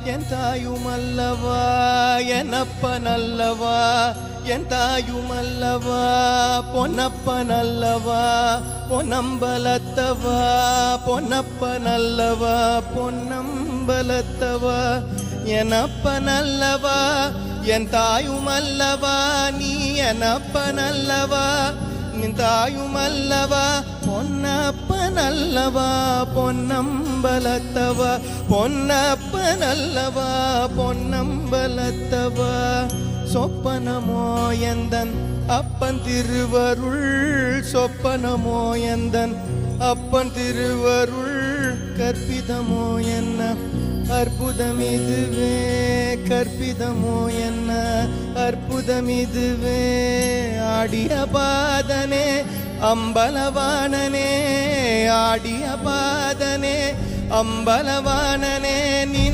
என் தாயுமல்லவா எனப்பனல்லவா என் தாயுமல்லவா பொன்னப்பனல்லவா பொன்னம்பலத்தவா பொன்னப்பனல்லவா பொன்னம்பலத்தவா எனப்பனல்லவா என் தாயுமல்லவா நீ எனப்பனல்லவா நின் தாயுமல்லவா பொன்னப்பனல்லவா பொன்னம்பலத்தவா பொன்னப்பனல்லவா பொன்னம்பலத்தவா சொப்பனமோ எந்தன் அப்பன் திருவருள் சொப்பனமோ எந்தன் அப்பன் திருவருள் கற்பிதமோ என்ன அற்புதமிதுவே கற்பிதமோ என்ன அற்புதமிதுவே ஆடிய பாதனே அம்பலவாணனே ஆடிய பாதனே அம்பலவாணனே நின்